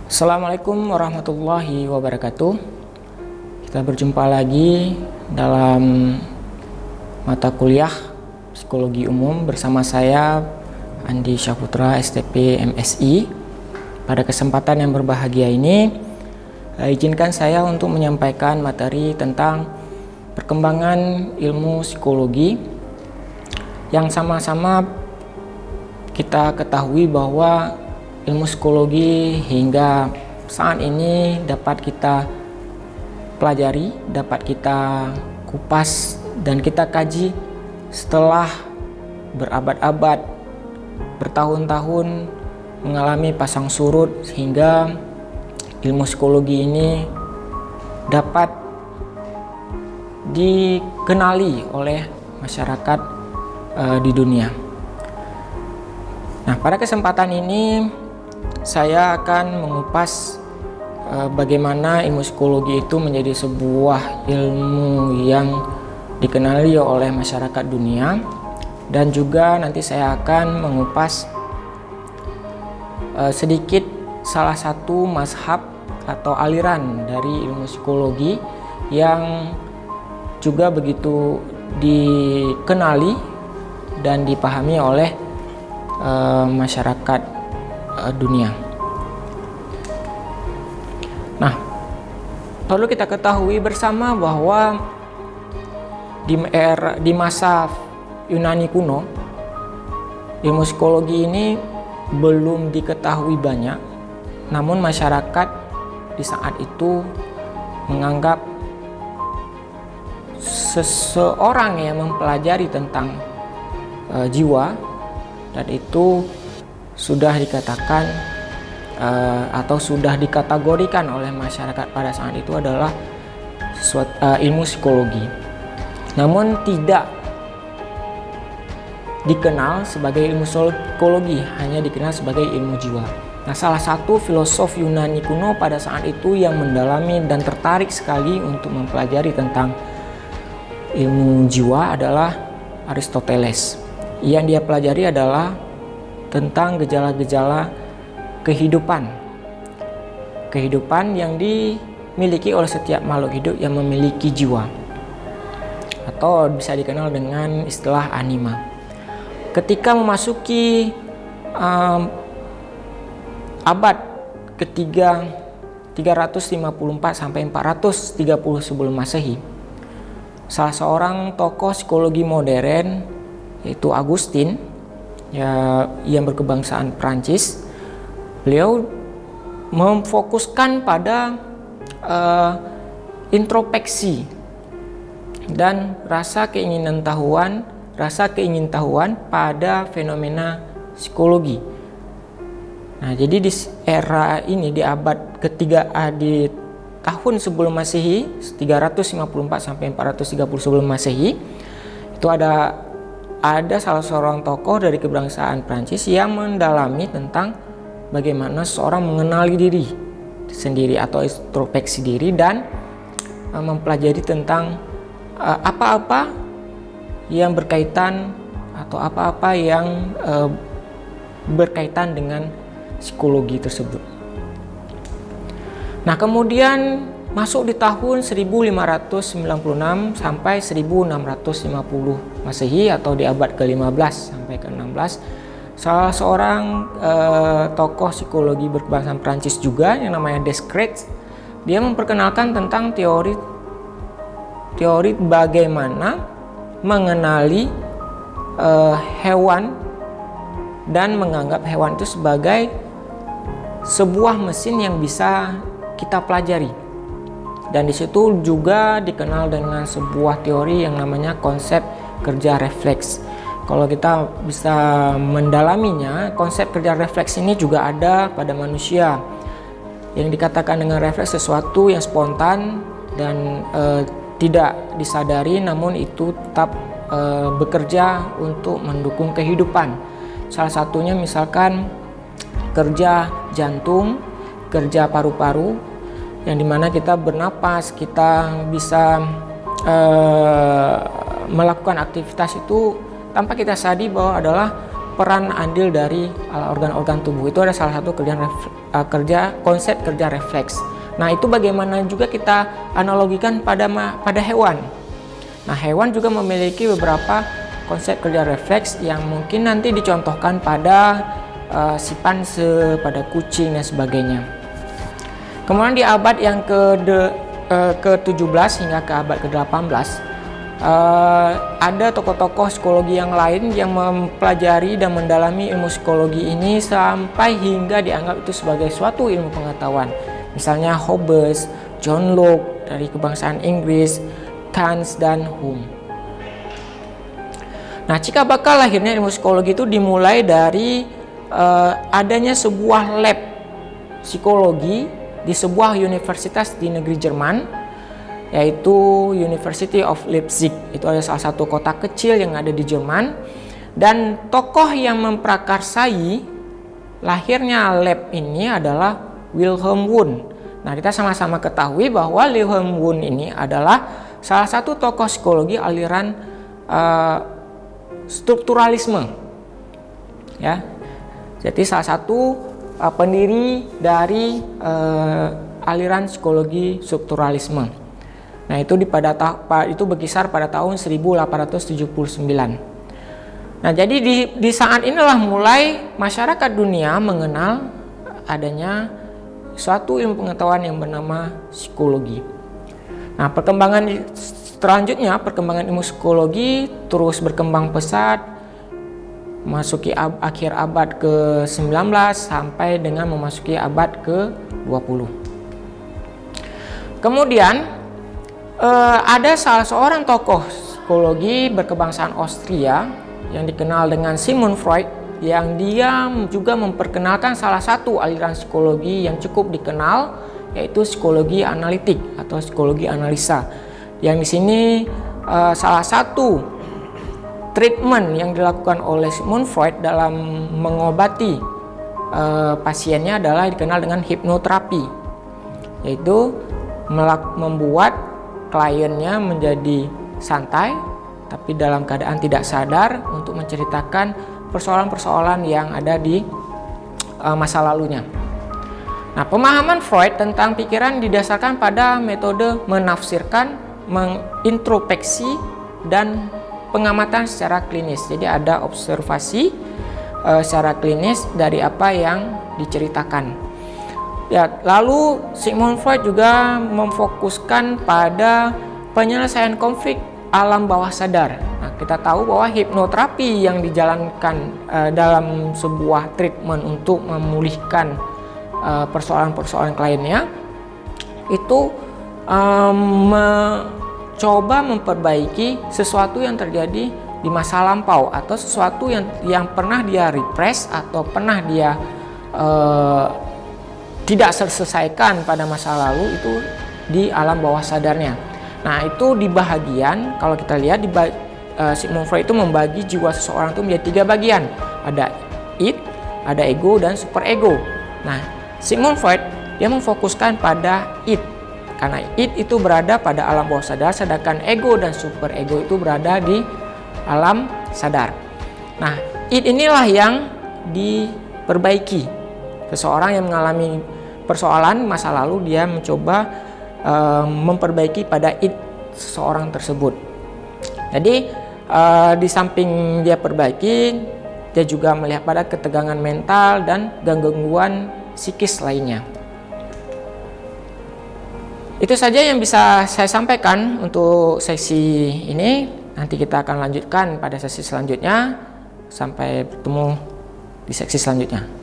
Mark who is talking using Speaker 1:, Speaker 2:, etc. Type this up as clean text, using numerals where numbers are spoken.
Speaker 1: Assalamualaikum warahmatullahi wabarakatuh. Kita berjumpa lagi dalam mata kuliah Psikologi Umum bersama saya Andi Syaputra, STP MSI. Pada kesempatan yang berbahagia ini, izinkan saya untuk menyampaikan materi tentang perkembangan ilmu psikologi yang sama-sama kita ketahui bahwa ilmu psikologi hingga saat ini dapat kita pelajari, dapat kita kupas dan kita kaji setelah berabad-abad, bertahun-tahun mengalami pasang surut hingga ilmu psikologi ini dapat dikenali oleh masyarakat di dunia. Nah, pada kesempatan ini saya akan mengupas bagaimana ilmu psikologi itu menjadi sebuah ilmu yang dikenali oleh masyarakat dunia, dan juga nanti saya akan mengupas sedikit salah satu mazhab atau aliran dari ilmu psikologi yang juga begitu dikenali dan dipahami oleh masyarakat dunia. Nah, perlu kita ketahui bersama bahwa di masa Yunani kuno, ilmu psikologi ini belum diketahui banyak, namun masyarakat di saat itu menganggap seseorang yang mempelajari tentang jiwa, dan itu sudah dikatakan atau sudah dikategorikan oleh masyarakat pada saat itu adalah ilmu psikologi, namun tidak dikenal sebagai ilmu psikologi, hanya dikenal sebagai ilmu jiwa. Nah, salah satu filosof Yunani kuno pada saat itu yang mendalami dan tertarik sekali untuk mempelajari tentang ilmu jiwa adalah Aristoteles. Yang dia pelajari adalah tentang gejala-gejala kehidupan yang dimiliki oleh setiap makhluk hidup yang memiliki jiwa, atau bisa dikenal dengan istilah anima. Ketika memasuki abad ketiga 354 sampai 430 sebelum Masehi, salah seorang tokoh psikologi modern yaitu Augustine, yang berkebangsaan Prancis, beliau memfokuskan pada introspeksi dan rasa keingintahuan pada fenomena psikologi. Nah, jadi di era ini, di abad ketiga, di tahun sebelum Masehi 354 sampai 430 sebelum Masehi, itu ada salah seorang tokoh dari kebangsaan Prancis yang mendalami tentang bagaimana seorang mengenali diri sendiri atau introspeksi diri, dan mempelajari tentang apa-apa yang berkaitan atau apa-apa yang berkaitan dengan psikologi tersebut. Nah, kemudian masuk di tahun 1596 sampai 1650 Masehi atau di abad ke-15 sampai ke-16, salah seorang tokoh psikologi berkebangsaan Prancis juga yang namanya Descartes, dia memperkenalkan tentang teori bagaimana mengenali hewan dan menganggap hewan itu sebagai sebuah mesin yang bisa kita pelajari. Dan di situ juga dikenal dengan sebuah teori yang namanya konsep kerja refleks. Kalau kita bisa mendalaminya, konsep kerja refleks ini juga ada pada manusia. Yang dikatakan dengan refleks sesuatu yang spontan dan tidak disadari, namun itu tetap bekerja untuk mendukung kehidupan. Salah satunya misalkan kerja jantung, kerja paru-paru, yang dimana kita bernapas, kita bisa melakukan aktivitas itu tanpa kita sadari bahwa adalah peran andil dari organ-organ tubuh. Itu ada salah satu konsep kerja refleks. Nah, itu bagaimana juga kita analogikan pada hewan. Nah, hewan juga memiliki beberapa konsep kerja refleks yang mungkin nanti dicontohkan pada simpanse, pada kucing dan sebagainya. Kemudian di abad yang ke-17 hingga ke abad ke-18 ada tokoh-tokoh psikologi yang lain yang mempelajari dan mendalami ilmu psikologi ini sampai hingga dianggap itu sebagai suatu ilmu pengetahuan. Misalnya Hobbes, John Locke dari kebangsaan Inggris, Kant dan Hume. Nah, cikal bakal lahirnya ilmu psikologi itu dimulai dari adanya sebuah lab psikologi di sebuah universitas di negeri Jerman, yaitu University of Leipzig. Itu ada salah satu kota kecil yang ada di Jerman, dan tokoh yang memprakarsai lahirnya lab ini adalah Wilhelm Wundt. Nah, kita sama-sama ketahui bahwa Wilhelm Wundt ini adalah salah satu tokoh psikologi aliran strukturalisme, ya. Jadi salah satu pendiri dari aliran psikologi strukturalisme. Nah, itu itu berkisar pada tahun 1879. Nah, jadi di saat inilah mulai masyarakat dunia mengenal adanya suatu ilmu pengetahuan yang bernama psikologi. Nah, perkembangan ilmu psikologi terus berkembang pesat, memasuki akhir abad ke-19 sampai dengan memasuki abad ke-20. Kemudian ada salah seorang tokoh psikologi berkebangsaan Austria yang dikenal dengan Sigmund Freud, yang dia juga memperkenalkan salah satu aliran psikologi yang cukup dikenal, yaitu psikologi analitik atau psikologi analisa. Yang di sini salah satu treatment yang dilakukan oleh Sigmund Freud dalam mengobati pasiennya adalah dikenal dengan hipnoterapi, yaitu membuat kliennya menjadi santai tapi dalam keadaan tidak sadar untuk menceritakan persoalan-persoalan yang ada di masa lalunya. Nah, pemahaman Freud tentang pikiran didasarkan pada metode menafsirkan, mengintrospeksi, dan pengamatan secara klinis. Jadi ada observasi secara klinis dari apa yang diceritakan. Ya, lalu Sigmund Freud juga memfokuskan pada penyelesaian konflik alam bawah sadar. Nah, kita tahu bahwa hipnoterapi yang dijalankan dalam sebuah treatment untuk memulihkan persoalan-persoalan kliennya itu mencoba memperbaiki sesuatu yang terjadi di masa lampau atau sesuatu yang pernah dia repress atau pernah dia tidak terselesaikan pada masa lalu itu di alam bawah sadarnya. Nah, itu di bahagian, kalau kita lihat Sigmund Freud itu membagi jiwa seseorang itu menjadi 3 bagian. Ada id, ada ego, dan superego. Nah, Sigmund Freud dia memfokuskan pada id, karena id itu berada pada alam bawah sadar, sedangkan ego dan superego itu berada di alam sadar. Nah, id inilah yang diperbaiki. Seseorang yang mengalami persoalan masa lalu, dia mencoba memperbaiki pada id seseorang tersebut. Jadi di samping dia perbaiki, dia juga melihat pada ketegangan mental dan gangguan psikis lainnya. Itu saja yang bisa saya sampaikan untuk sesi ini. Nanti kita akan lanjutkan pada sesi selanjutnya. Sampai bertemu di sesi selanjutnya.